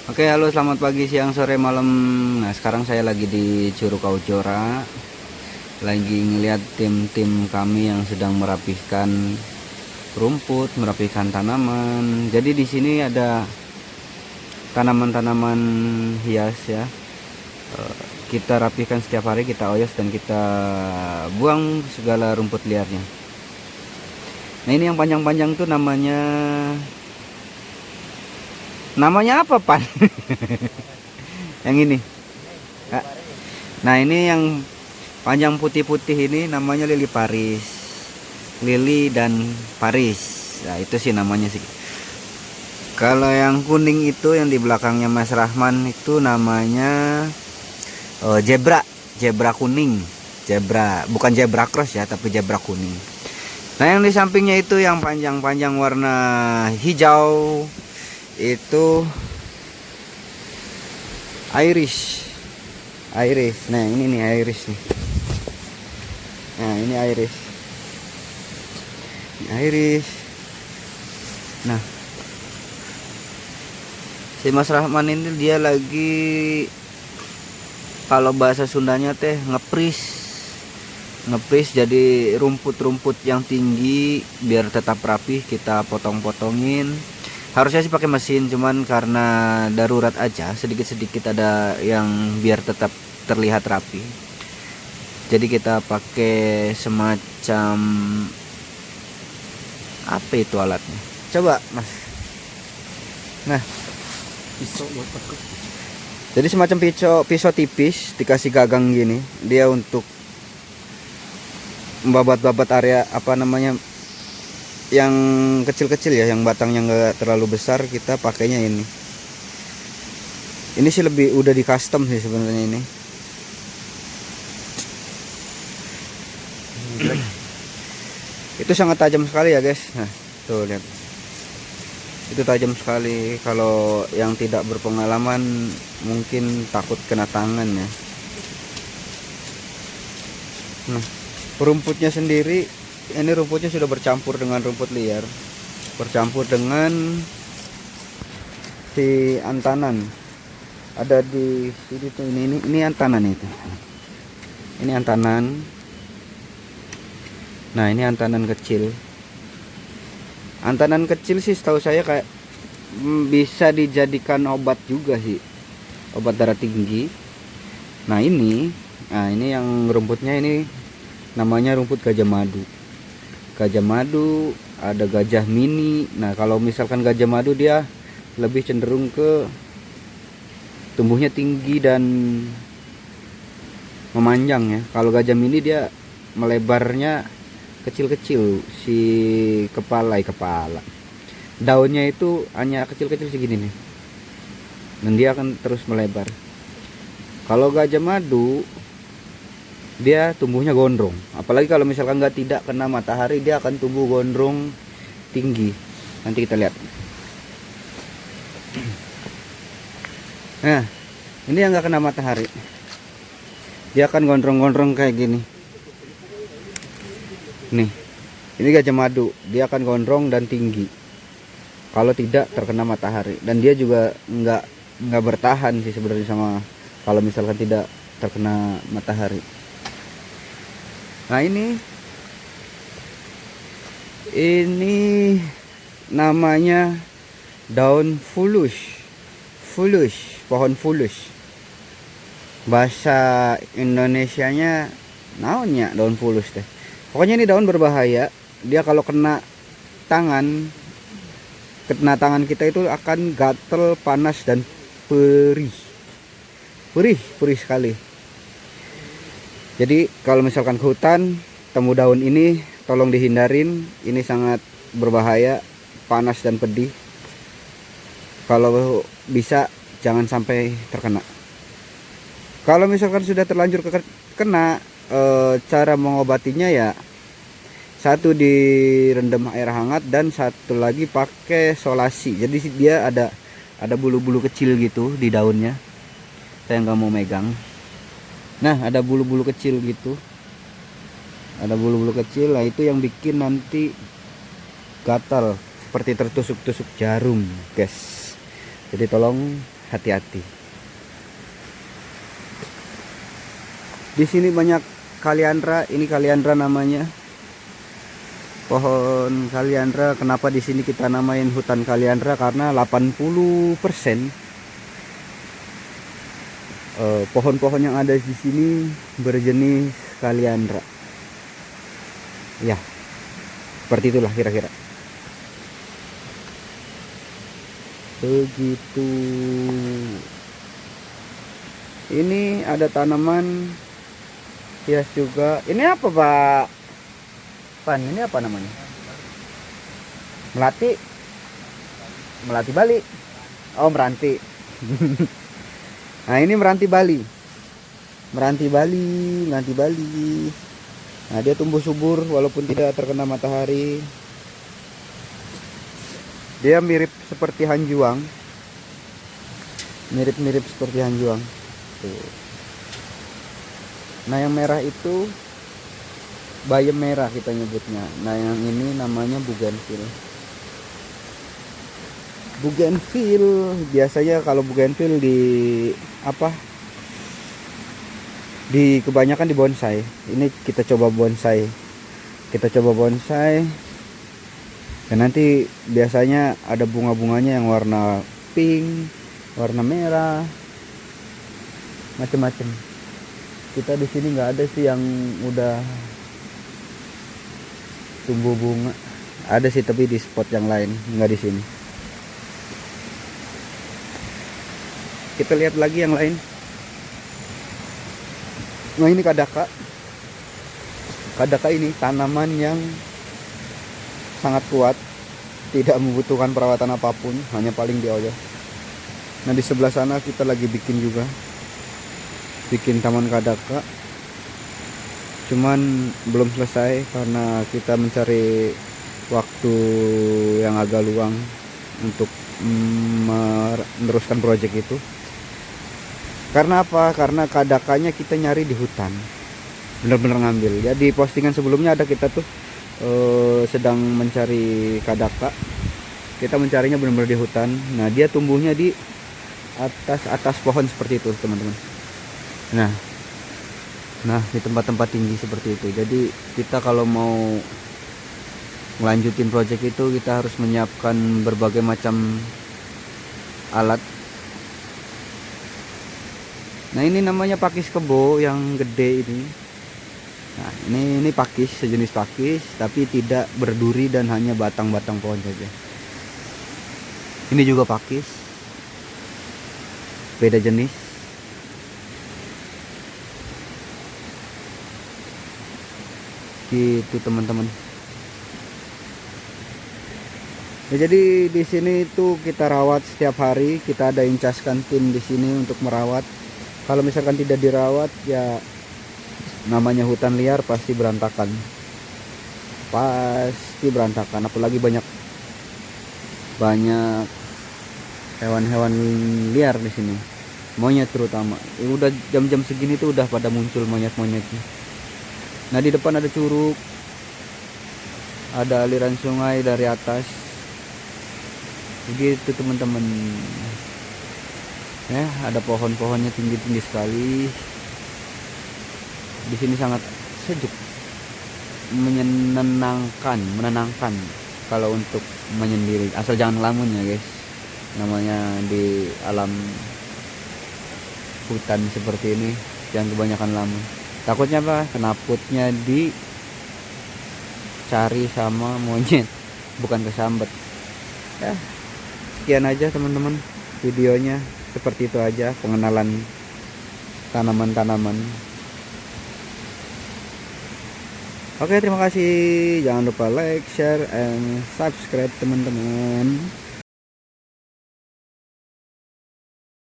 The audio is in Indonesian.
Oke, halo, selamat pagi, siang, sore, malam. Nah, sekarang saya lagi di Curug Kaujora, lagi ngeliat tim-tim kami yang sedang merapihkan rumput, merapihkan tanaman. Jadi di sini ada tanaman-tanaman hias ya. Kita rapihkan setiap hari, kita oyos dan kita buang segala rumput liarnya. Nah, ini yang panjang-panjang tuh namanya apa, Pan? Yang ini. Nah, ini yang panjang putih-putih ini namanya lili Paris. Lili dan Paris. Nah, itu sih namanya sih. Kalau yang kuning itu yang di belakangnya Mas Rahman itu namanya zebra. Zebra kuning. Zebra, bukan zebra cross ya, tapi zebra kuning. Nah, yang di sampingnya itu yang panjang-panjang warna hijau itu iris. Nah, ini nih iris nih. Nah, ini iris. Nah, si Mas Rahman ini dia lagi, kalau bahasa Sundanya teh ngepris jadi rumput-rumput yang tinggi biar tetap rapi kita potong-potongin. Harusnya sih pakai mesin, cuman karena darurat aja, sedikit-sedikit ada yang biar tetap terlihat rapi. Jadi kita pakai semacam apa itu alatnya? Coba, Mas. Nah, Pisau buat tekuk. jadi semacam pisau tipis dikasih gagang gini. Dia untuk membabat-babat area apa namanya yang kecil-kecil ya, yang batangnya nggak terlalu besar, kita pakainya ini. Ini sih lebih udah di custom sih sebenarnya ini. Itu sangat tajam sekali ya guys. Nah, tuh lihat. Itu tajam sekali. Kalau yang tidak berpengalaman mungkin takut kena tangan ya. Nah, rumputnya sendiri, ini rumputnya sudah bercampur dengan rumput liar, bercampur dengan si antanan. Ada di sini tuh, ini antanan itu. Ini antanan. Nah, ini antanan kecil. Antanan kecil sih setahu saya kayak bisa dijadikan obat juga sih. Obat darah tinggi. Nah, ini yang rumputnya ini namanya rumput gajah madu. Gajah madu, ada gajah mini. Nah, kalau misalkan gajah madu dia lebih cenderung ke tumbuhnya tinggi dan memanjang ya. Kalau gajah mini dia melebarnya kecil-kecil, si kepala. Daunnya itu hanya kecil-kecil segini nih. Dan dia akan terus melebar. Kalau gajah madu dia tumbuhnya gondrong, apalagi kalau misalkan tidak kena matahari, dia akan tumbuh gondrong tinggi. Nanti kita lihat. Nah, ini yang nggak kena matahari, dia akan gondrong-gondrong kayak gini. Nih, ini gajah madu, dia akan gondrong dan tinggi kalau tidak terkena matahari. Dan dia juga nggak bertahan sih sebenarnya sama kalau misalkan tidak terkena matahari. Nah, ini namanya daun fulus, pohon fulus. Bahasa Indonesianya naonnya daun fulus teh. Pokoknya ini daun berbahaya. Dia kalau kena tangan kita itu akan gatel, panas dan perih sekali. Jadi kalau misalkan ke hutan temu daun ini, tolong dihindarin. Ini sangat berbahaya, panas dan pedih. Kalau bisa jangan sampai terkena. Kalau misalkan sudah terlanjur kena, cara mengobatinya ya, satu direndam air hangat dan satu lagi pakai solasi. Jadi dia ada bulu-bulu kecil gitu di daunnya. Saya nggak mau megang. Nah, ada bulu-bulu kecil gitu. Ada bulu-bulu kecil, lah itu yang bikin nanti gatal seperti tertusuk-tusuk jarum, guys. Jadi tolong hati-hati. Di sini banyak kaliandra, ini kaliandra namanya. Pohon kaliandra, kenapa di sini kita namain hutan kaliandra? Karena 80% pohon-pohon yang ada di sini berjenis kaliandra. Ya, seperti itulah kira-kira. Begitu. Ini ada tanaman hias juga. Ini apa, Pak? Pan, ini apa namanya? Melati. Melati Bali. Oh, meranti. Nah, ini meranti Bali. Meranti Bali, meranti Bali. Nah, dia tumbuh subur walaupun tidak terkena matahari. Dia mirip seperti hanjuang. Mirip-mirip seperti hanjuang. Tuh. Nah, yang merah itu bayam merah kita nyebutnya. Nah, yang ini namanya bugenvil. Bugenvil biasanya kalau bugenvil di apa? Di kebanyakan di bonsai. Ini kita coba bonsai. Kita coba bonsai. Dan nanti biasanya ada bunga-bunganya yang warna pink, warna merah, macam-macam. Kita di sini nggak ada sih yang udah tumbuh bunga. Ada sih tapi di spot yang lain, nggak di sini. Kita lihat lagi yang lain. Nah, ini kadaka. Kadaka ini tanaman yang sangat kuat, tidak membutuhkan perawatan apapun, hanya paling diolah. Nah, di sebelah sana kita lagi bikin juga, bikin taman kadaka. Cuman belum selesai karena kita mencari waktu yang agak luang untuk meneruskan proyek itu. Karena apa? Karena kadakanya kita nyari di hutan, bener-bener ngambil. Jadi postingan sebelumnya ada kita tuh sedang mencari kadaka. Kita mencarinya benar-benar di hutan. Nah, dia tumbuhnya di atas pohon seperti itu, teman-teman. Nah, di tempat-tempat tinggi seperti itu. Jadi kita kalau mau melanjutin proyek itu, kita harus menyiapkan berbagai macam alat. Nah, ini namanya pakis kebo yang gede ini. Nah, ini pakis, sejenis pakis, tapi tidak berduri dan hanya batang-batang pohon saja. Ini juga pakis, beda jenis. Gitu, teman-teman. Ya, jadi di sini itu kita rawat setiap hari. Kita ada incaskan tim di sini untuk merawat. Kalau misalkan tidak dirawat, ya namanya hutan liar pasti berantakan. Pasti berantakan, apalagi banyak hewan-hewan liar di sini. Monyet terutama. Udah jam-jam segini tuh udah pada muncul monyet-monyetnya. Nah, di depan ada curug. Ada aliran sungai dari atas. Begitu, teman-teman. Ya, ada pohon-pohonnya tinggi-tinggi sekali. Di sini sangat sejuk, menenangkan kalau untuk menyendiri. Asal jangan ngelamun ya, guys. Namanya di alam hutan seperti ini, jangan kebanyakan lamun. Takutnya apa? Knalpotnya dicari sama monyet, bukan kesambet. Ya, sekian aja, teman-teman, videonya. Seperti itu aja pengenalan tanaman-tanaman. Oke, terima kasih. Jangan lupa like, share, and subscribe, teman-teman.